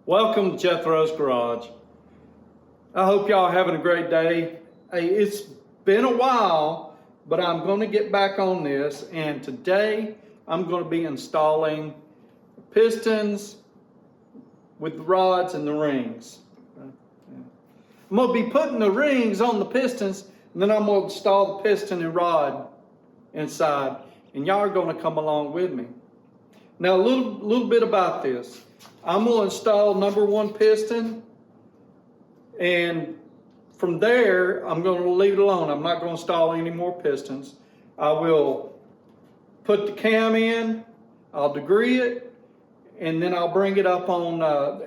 Welcome to Jethro's Garage. I hope y'all are having a great day. Hey, it's been a while, but I'm going to get back on this, and today I'm going to be installing pistons with the rods and the rings. I'm going to be putting the rings on the pistons, and then I'm going to install the piston and rod inside, and y'all are going to come along with me. Now, a little bit about this. I'm going to install number one piston, and from there, I'm going to leave it alone. I'm not going to install any more pistons. I will put the cam in, I'll degree it, and then I'll bring it up on,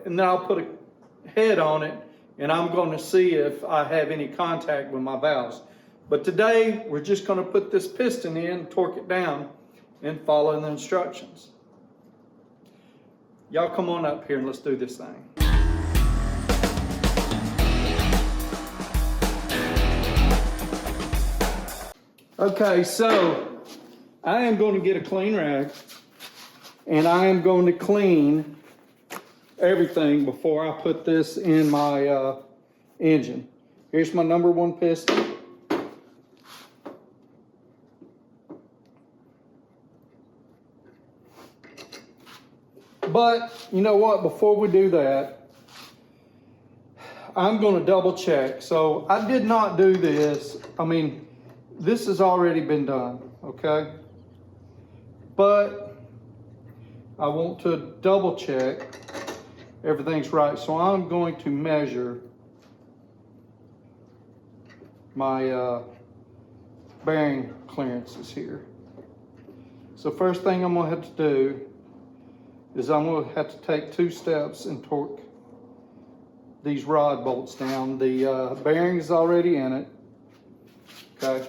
and then I'll put a head on it, and I'm going to see if I have any contact with my valves. But today, we're just going to put this piston in, torque it down, and follow the instructions. Y'all come on up here and let's do this thing. Okay, so I am going to get a clean rag and I am going to clean everything before I put this in my engine. Here's my number one piston. But you know what, before we do that, I'm going to double check. So I did not do this. I mean, this has already been done, okay? But I want to double check everything's right. So I'm going to measure my bearing clearances here. So first thing I'm going to have to do is I'm going to have to take 2 steps and torque these rod bolts down. The bearing is already in it. Okay.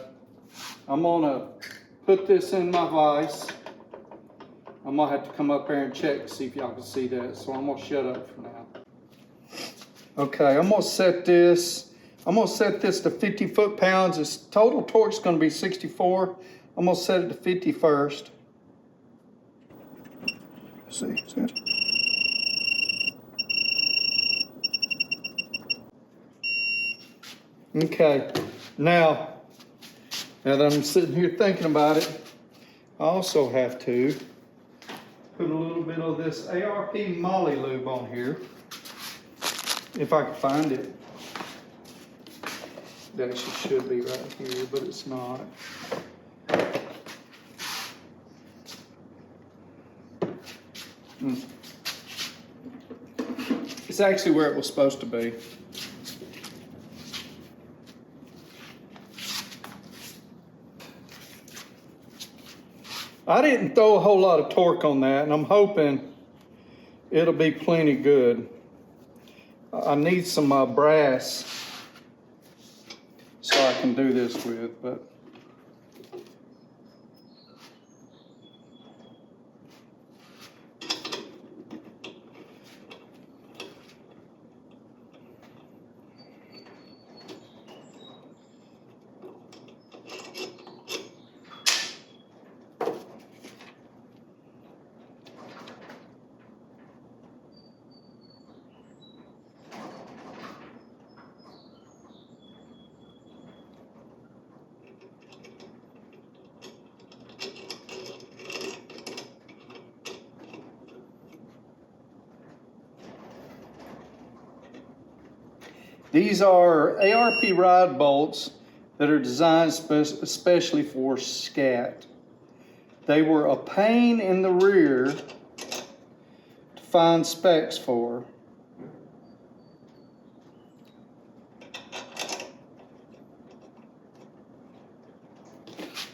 I'm going to put this in my vise. I'm going to have to come up there and check to see if y'all can see that. So I'm going to shut up for now. Okay, I'm going to set this. I'm going to set this to 50 foot-pounds. Its total torque is going to be 64. I'm going to set it to 50 first. See, it? Okay, now that I'm sitting here thinking about it, I also have to put a little bit of this ARP Molly lube on here, if I can find it. It actually should be right here, but it's not. It's actually where it was supposed to be. I didn't throw a whole lot of torque on that, and I'm hoping it'll be plenty good. I need some brass so I can do this with, but these are ARP rod bolts that are designed especially for scat. They were a pain in the rear to find specs for.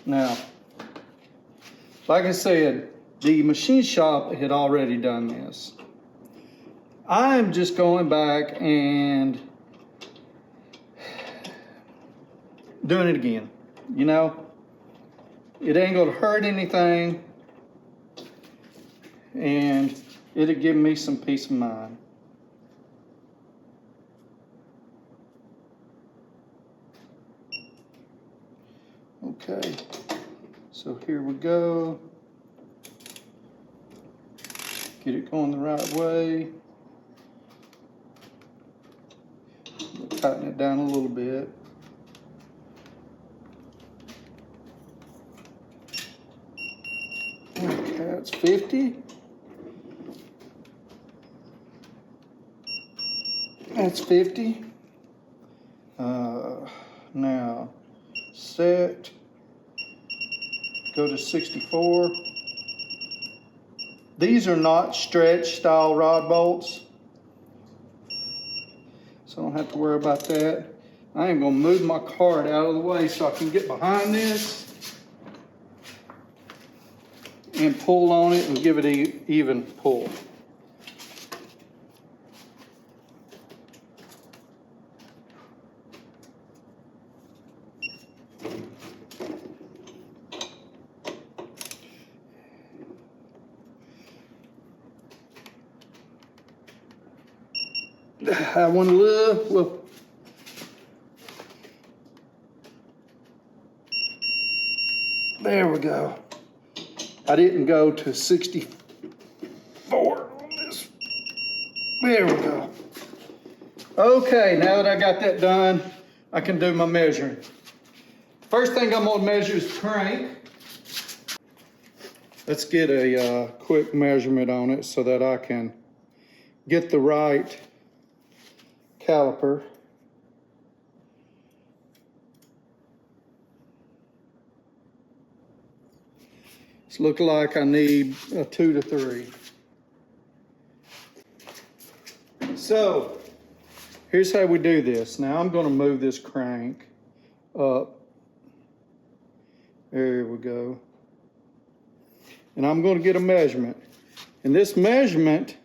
Now, like I said, the machine shop had already done this. I'm just going back and doing it again. You know, it ain't gonna hurt anything, and it'll give me some peace of mind. Okay, so here we go. Get it going the right way. tighten it down a little bit. Okay, that's 50. That's 50. Now, set, go to 64. These are not stretch style rod bolts, so I don't have to worry about that. I am gonna move my cart out of the way so I can get behind this and pull on it and give it an even pull. I want a little, there we go. I didn't go to 64 on this. There we go. Okay, now that I got that done, I can do my measuring. First thing I'm gonna measure is crank. Let's get a quick measurement on it so that I can get the right caliper. It's looking like I need a 2 to 3. So here's how we do this. Now I'm going to move this crank up. There we go. And I'm going to get a measurement. And this measurement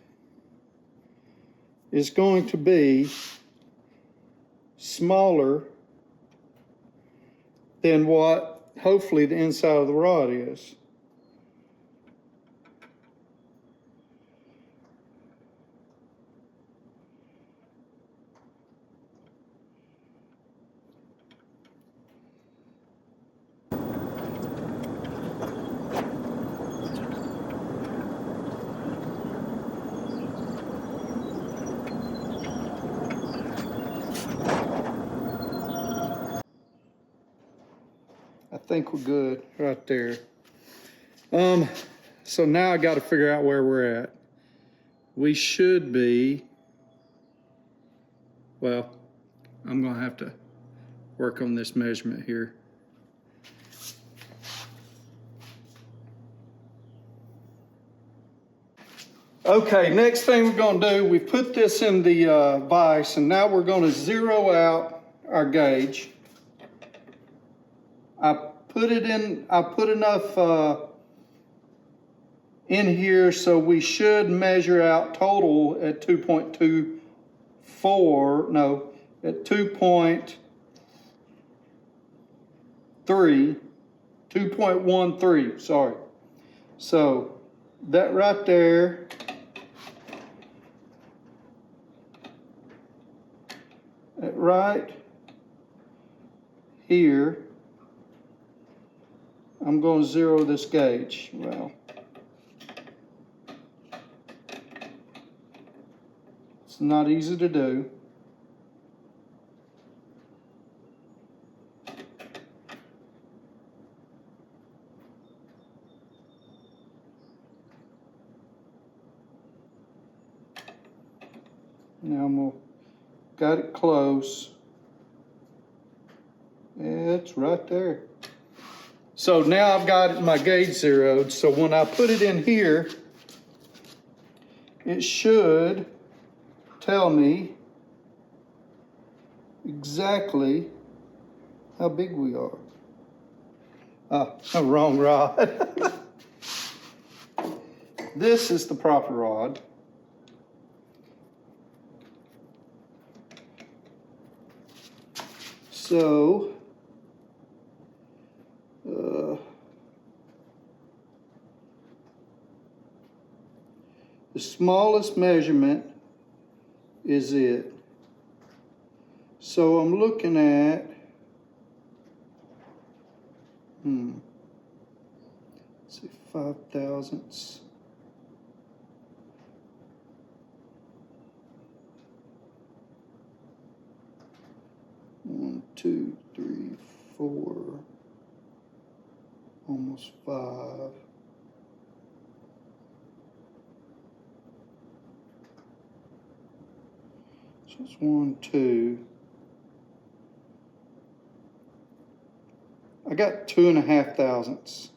is going to be smaller than what hopefully the inside of the rod is. I think we're good right there. So now I got to figure out where we're at. We should be, well, I'm going to have to work on this measurement here. Okay, next thing we're going to do, we put this in the vise, and now we're going to zero out our gauge. I put enough in here so we should measure out total at 2.24, no, at 2.13, sorry. So that right there, that right here, I'm going to zero this gauge. Well, it's not easy to do. Now I'm going to, got it close. It's right there. So now I've got my gauge zeroed. So when I put it in here, it should tell me exactly how big we are. Wrong rod. This is the proper rod. So, the smallest measurement is it. So I'm looking at, let's see, 5 thousandths. 2, 3, 4, almost 5. So it's 1, 2. I got 2.5 thousandths.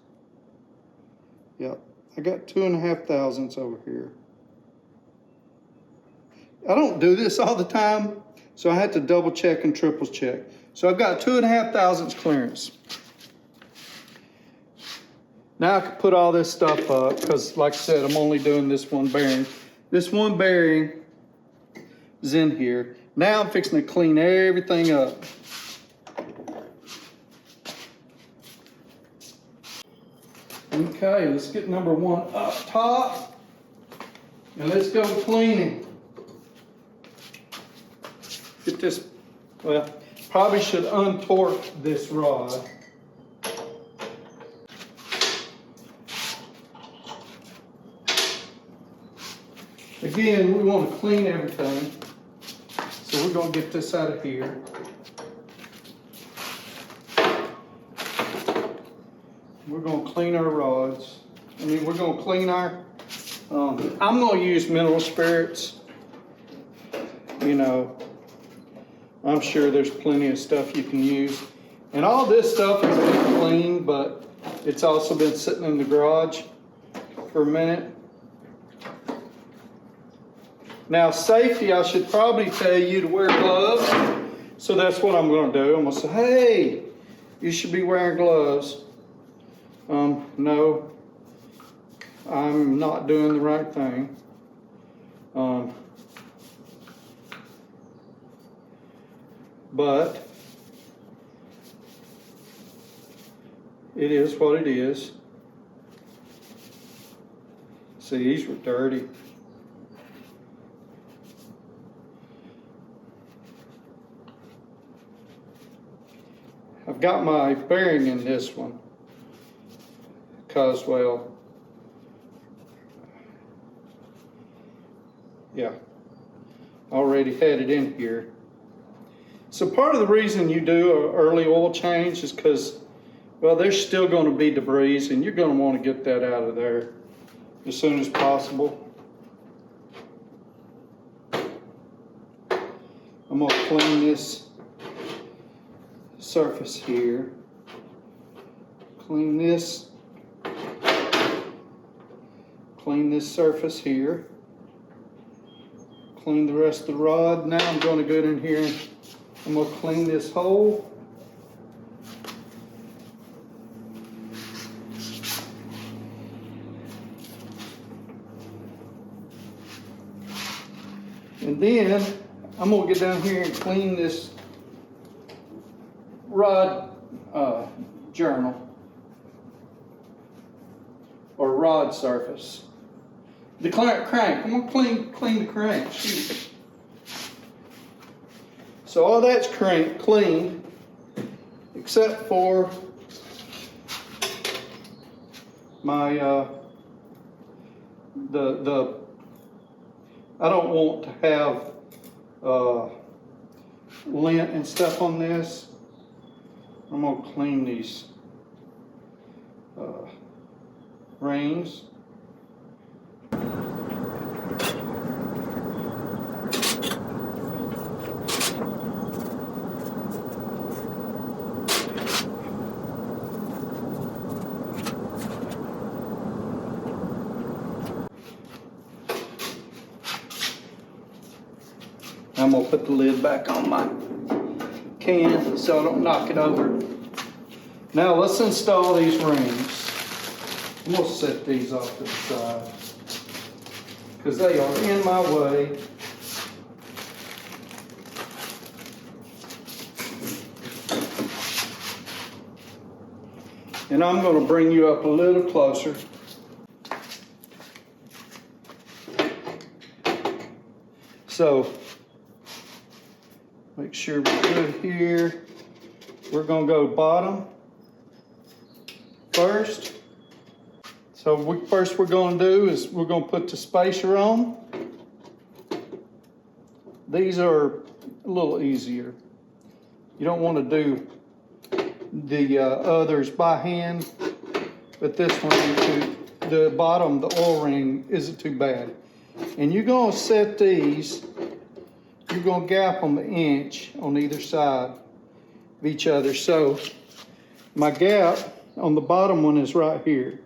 Yep, I got 2.5 thousandths over here. I don't do this all the time, so I had to double check and triple check. So I've got 2.5 thousandths clearance. Now I can put all this stuff up because, like I said, I'm only doing this one bearing. This one bearing is in here. Now I'm fixing to clean everything up. Okay, let's get number 1 up top, and let's go cleaning. Get this, well, probably should untorque this rod. Again, we want to clean everything, so we're going to get this out of here. We're going to clean our rods. We're going to clean our, I'm going to use mineral spirits. You know, I'm sure there's plenty of stuff you can use. And all this stuff has been cleaned, but it's also been sitting in the garage for a minute. Now, safety, I should probably tell you to wear gloves. So that's what I'm going to do. I'm going to say, hey, you should be wearing gloves. No, I'm not doing the right thing. But it is what it is. See, these were dirty. I've got my bearing in this one because, well, yeah, already had it in here. So part of the reason you do an early oil change is because, well, there's still going to be debris, and you're going to want to get that out of there as soon as possible. I'm going to clean this surface here. Clean this surface here. Clean the rest of the rod. Now I'm going to go in here and I'm going to clean this hole. And then I'm going to get down here and clean this rod journal or rod surface. The crank. I'm going to clean the crank. Shoot. So all that's clean except for my the I don't want to have lint and stuff on this. I'm going to clean these rings. I'm going to put the lid back on my can so I don't knock it over. Now let's install these rings. I'm going to set these off to the side because they are in my way. And I'm going to bring you up a little closer. So make sure we're good here. We're going to go bottom first. So first we're going to do is we're going to put the spacer on. These are a little easier. You don't want to do the others by hand, but this one, the bottom, the oil ring isn't too bad. And you're gonna set these, you're gonna gap them 1 inch on either side of each other. So my gap on the bottom one is right here.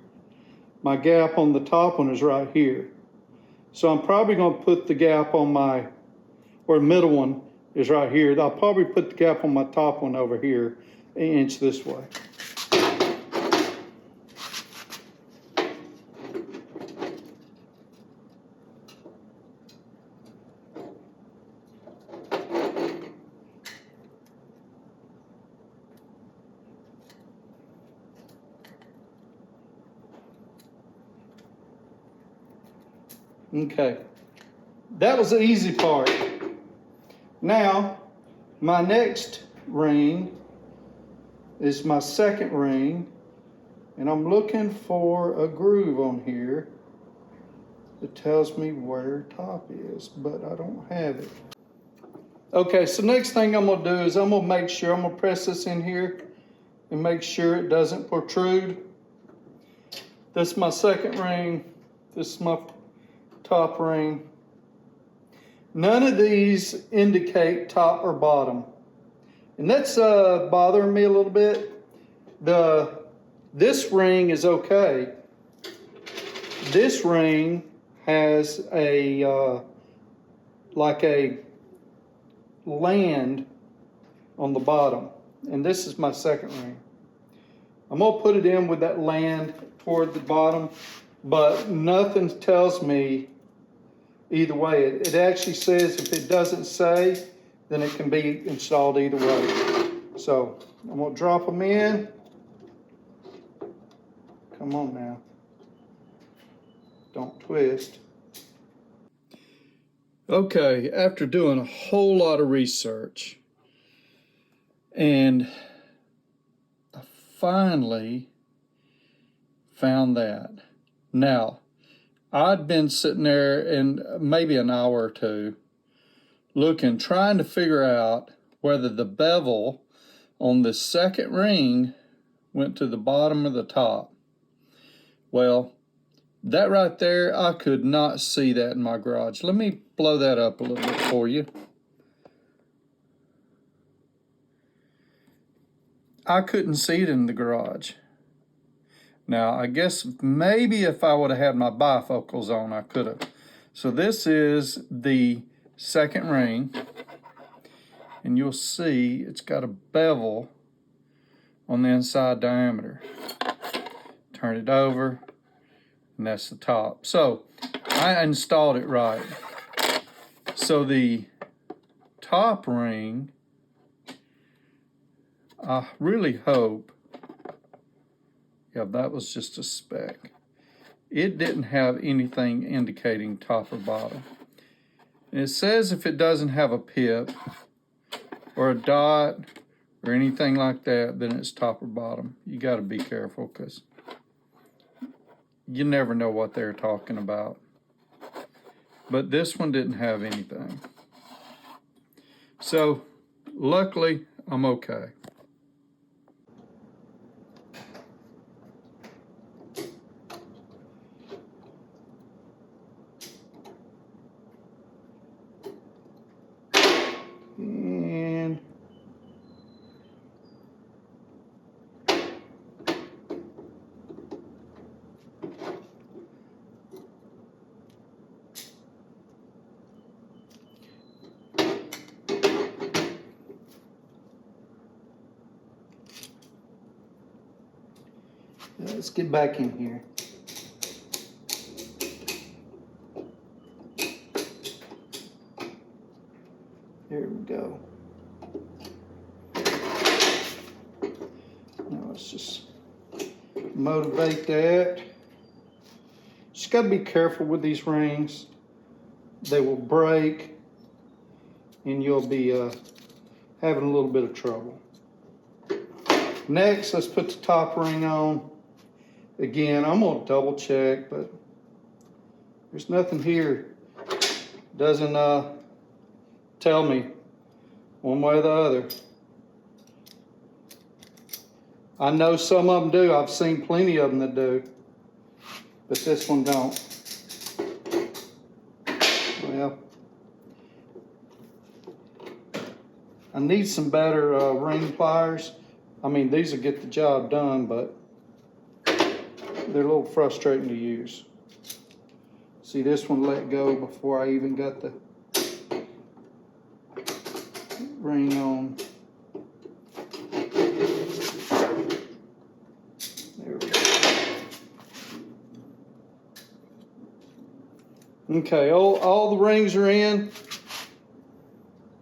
My gap on the top one is right here. So I'm probably gonna put the gap on my, or the middle one is right here. I'll probably put the gap on my top one over here, 1 inch this way. Okay, that was the easy part. Now, my next ring is my second ring, and I'm looking for a groove on here that tells me where top is, but I don't have it. Okay, so next thing I'm gonna do is I'm gonna make sure, I'm gonna press this in here and make sure it doesn't protrude. This is my second ring, this is my top ring. None of these indicate top or bottom. And that's bothering me a little bit. This ring is okay. This ring has a like a land on the bottom. And this is my second ring. I'm gonna put it in with that land toward the bottom, but nothing tells me either way. It actually says if it doesn't say, then it can be installed either way. So I'm gonna drop them in. Come on now. Don't twist. Okay, after doing a whole lot of research, and I finally found that. Now, I'd been sitting there in maybe an hour or two looking, trying to figure out whether the bevel on the second ring went to the bottom or the top. Well, that right there, I could not see that in my garage. Let me blow that up a little bit for you. I couldn't see it in the garage. Now, I guess maybe if I would have had my bifocals on, I could have. So this is the second ring, and you'll see it's got a bevel on the inside diameter. Turn it over, and that's the top. So I installed it right. So the top ring, I really hope, yeah, that was just a speck. It didn't have anything indicating top or bottom. And it says if it doesn't have a pip or a dot or anything like that, then it's top or bottom. You got to be careful because you never know what they're talking about. But this one didn't have anything. So luckily, I'm okay. And let's get back in here. There we go. Now let's just motivate that. Just got to be careful with these rings. They will break and you'll be having a little bit of trouble. Next, let's put the top ring on. Again, I'm gonna double check, but there's nothing here. Doesn't tell me one way or the other. I know some of them do. I've seen plenty of them that do, but this one don't. Well, I need some better ring pliers. I mean, these will get the job done, but they're a little frustrating to use. See, this one let go before I even got the ring on. There we go. Okay, all the rings are in,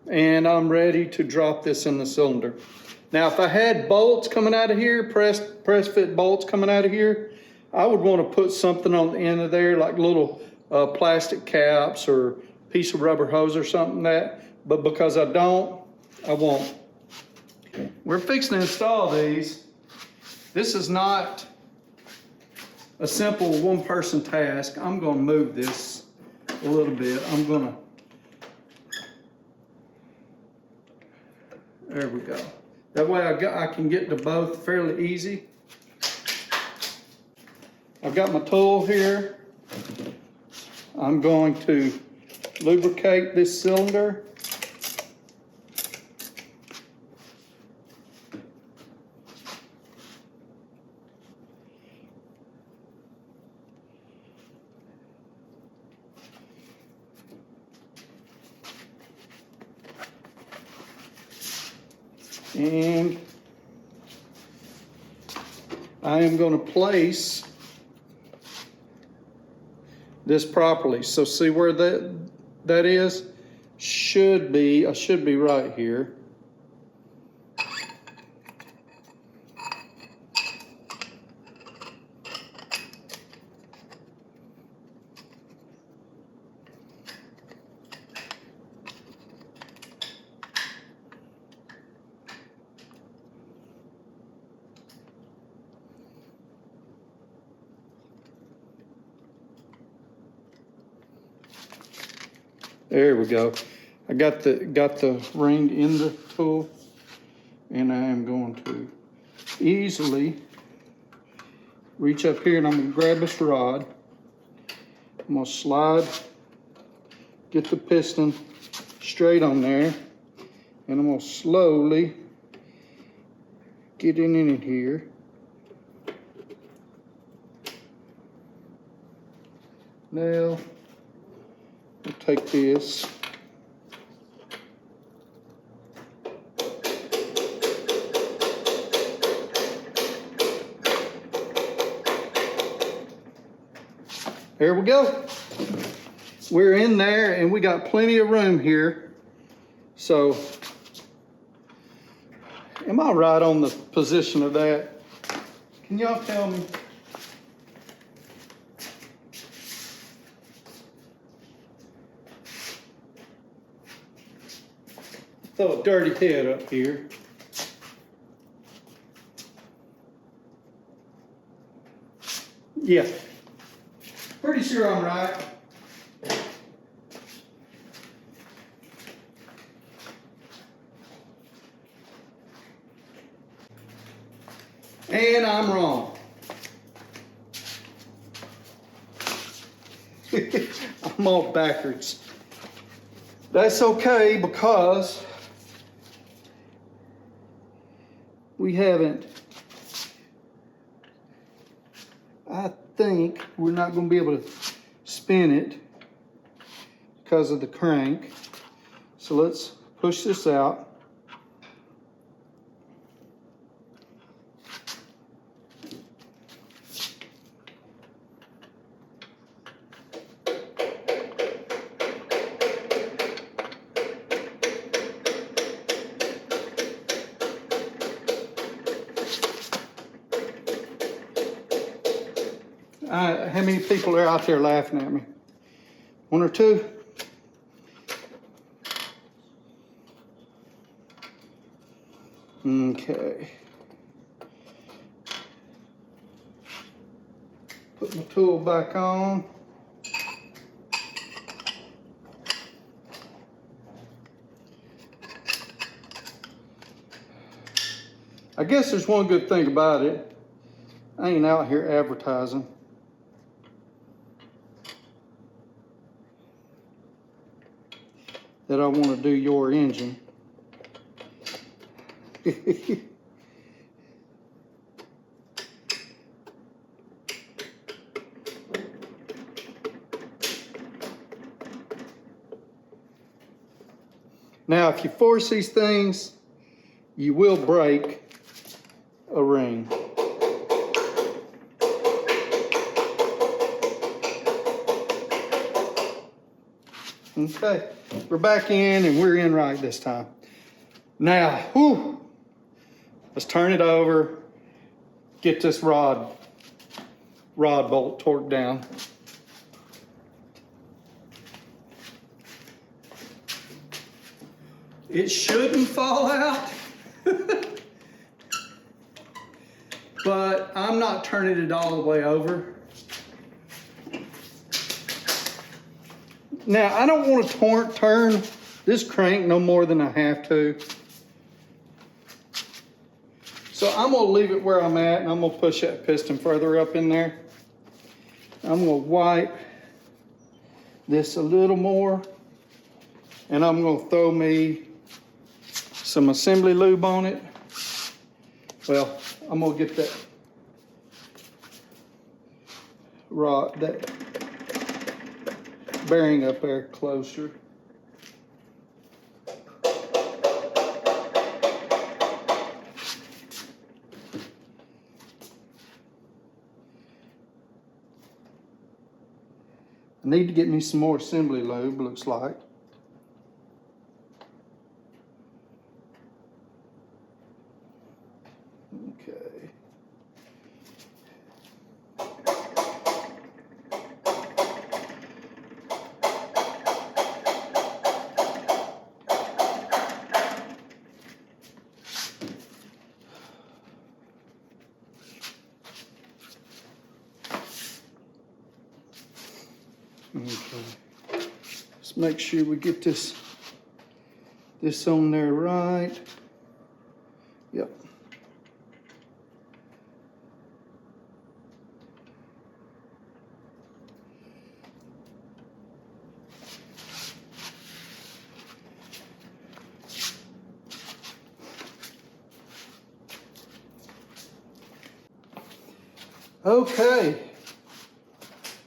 and I'm ready to drop this in the cylinder. Now, if I had bolts coming out of here, press fit bolts coming out of here, I would want to put something on the end of there, like little plastic caps or piece of rubber hose or something that, but because I don't, I won't. We're fixing to install these. This is not a simple one-person task. I'm going to move this a little bit. There we go. That way I can get to both fairly easy. I've got my tool here. I'm going to lubricate this cylinder. And I am going to place this properly. So see where that is? I should be right here. There we go. I got the ring in the tool, and I am going to easily reach up here, and I'm going to grab this rod. I'm going to slide, get the piston straight on there, and I'm going to slowly get it in here. Now, I'll take this. There we go. We're in there, and we got plenty of room here. So, am I right on the position of that? Can y'all tell me? Throw a dirty head up here. Yeah. Pretty sure I'm right. And I'm wrong. I'm all backwards. That's okay, because we haven't, I think we're not going to be able to spin it because of the crank. So let's push this out. How many people are out there laughing at me? One or two? Okay. Put my tool back on. I guess there's one good thing about it. I ain't out here advertising. That I want to do your engine. Now, if you force these things, you will break a ring. Okay, we're back in and we're in right this time. Now, whew, let's turn it over, get this rod bolt torqued down. It shouldn't fall out, but I'm not turning it all the way over. Now, I don't want to turn this crank no more than I have to. So I'm gonna leave it where I'm at, and I'm gonna push that piston further up in there. I'm gonna wipe this a little more, and I'm gonna throw me some assembly lube on it. Well, I'm gonna get that rod, that bearing up there closer. I need to get me some more assembly lube, looks like. Okay. Okay. Let's make sure we get this on there right. Yep. Okay.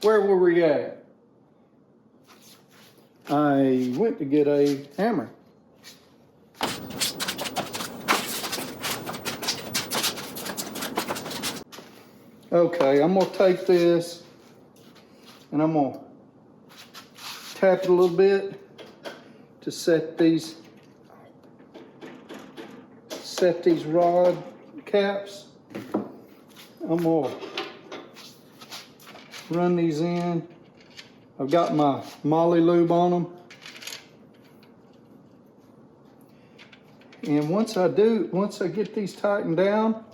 Where were we at? I went to get a hammer. Okay, I'm gonna take this and I'm gonna tap it a little bit to set these rod caps. I'm gonna run these in. I've got my Molly lube on them. And once I get these tightened down,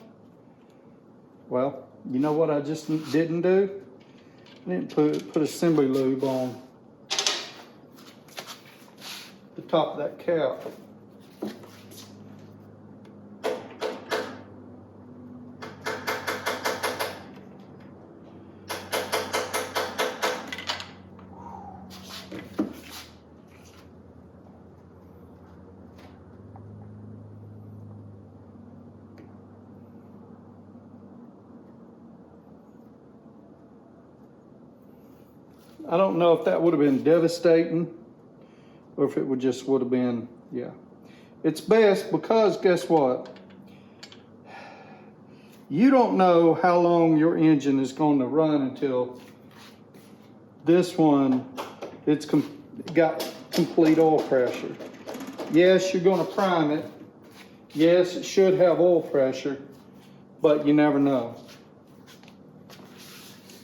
well, you know what I just didn't do? I didn't put assembly lube on the top of that cap. I don't know if that would have been devastating or if it would have been, yeah. It's best because guess what? You don't know how long your engine is going to run until this one, it's got complete oil pressure. Yes, you're going to prime it. Yes, it should have oil pressure, but you never know.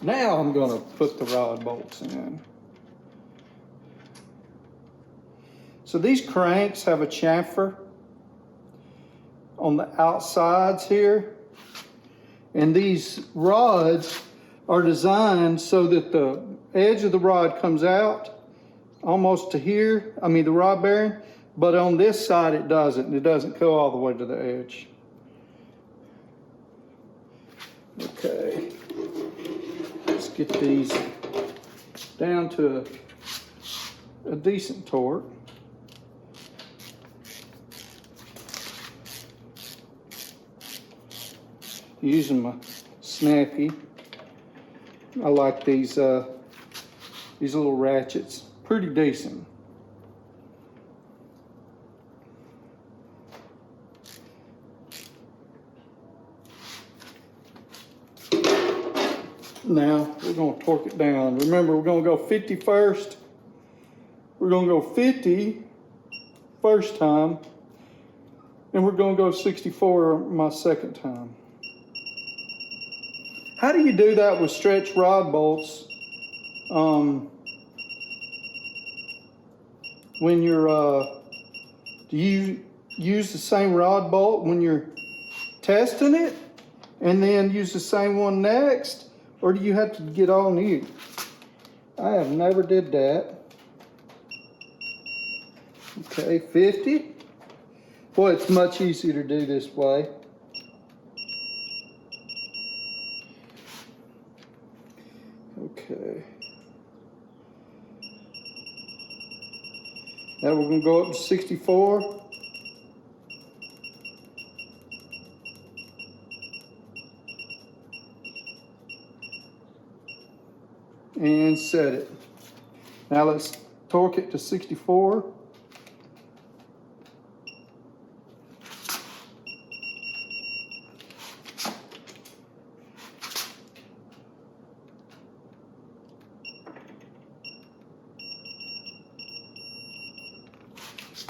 Now I'm going to put the rod bolts in. So these cranks have a chamfer on the outsides here. And these rods are designed so that the edge of the rod comes out almost to here, the rod bearing, but on this side it doesn't. It doesn't go all the way to the edge. Okay, let's get these down to a decent torque. Using my snappy. I like these little ratchets. Pretty decent. Now we're going to torque it down. Remember, we're going to go 50 first. We're going to go 50 first time, and we're going to go 64 my second time. How do you do that with stretch rod bolts? When you're, do you use the same rod bolt when you're testing it, and then use the same one next, or do you have to get all new? I have never did that. Okay, 50. Boy, it's much easier to do this way. Okay. Now we're going to go up to 64. And set it. Now let's torque it to 64.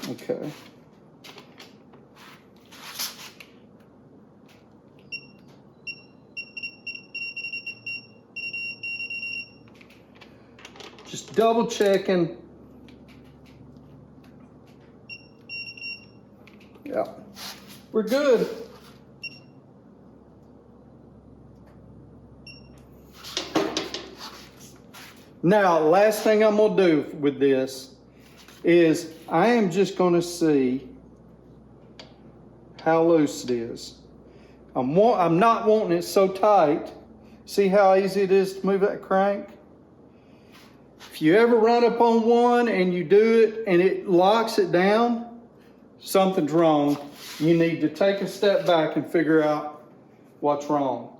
Okay. Just double checking. Yeah, we're good. Now, last thing I'm gonna do with this is I am just gonna see how loose it is. I'm not wanting it so tight. See how easy it is to move that crank? If you ever run up on one and you do it and it locks it down, something's wrong. You need to take a step back and figure out what's wrong.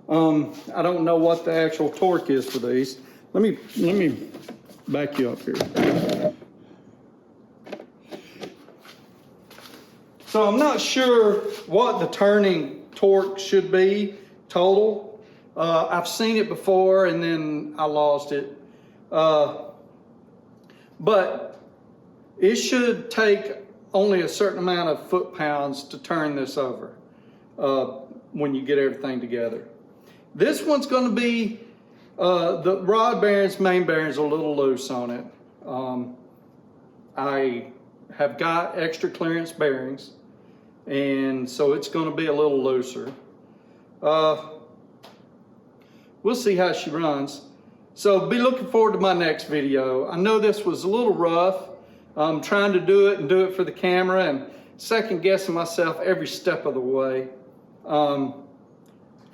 I don't know what the actual torque is for these. Let me back you up here. So I'm not sure what the turning torque should be total. I've seen it before and then I lost it. But it should take only a certain amount of foot-pounds to turn this over when you get everything together. This one's going to be, the rod bearings, main bearings are a little loose on it. I have got extra clearance bearings, and so it's going to be a little looser. We'll see how she runs. So be looking forward to my next video. I know this was a little rough. I'm trying to do it for the camera and second guessing myself every step of the way.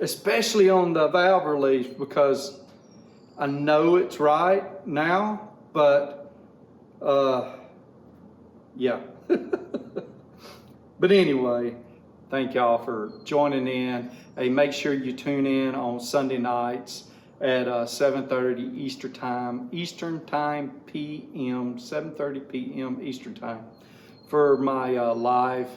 Especially on the valve relief, because I know it's right now, but yeah. But anyway, thank y'all for joining in. Hey, make sure you tune in on Sunday nights at 7:30 Eastern Time PM, 7:30 PM Eastern Time for my live.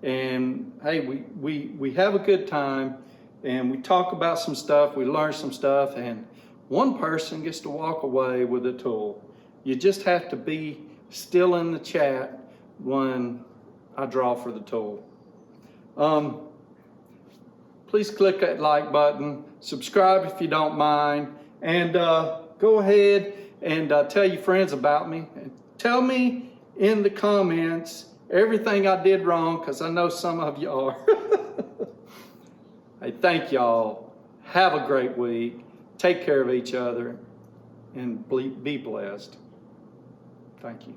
And hey, we have a good time and we talk about some stuff, we learn some stuff, and one person gets to walk away with a tool. You just have to be still in the chat when I draw for the tool. Please click that like button, subscribe if you don't mind, and go ahead and tell your friends about me. And tell me in the comments everything I did wrong, because I know some of you are. Hey, thank y'all. Have a great week. Take care of each other and be blessed. Thank you.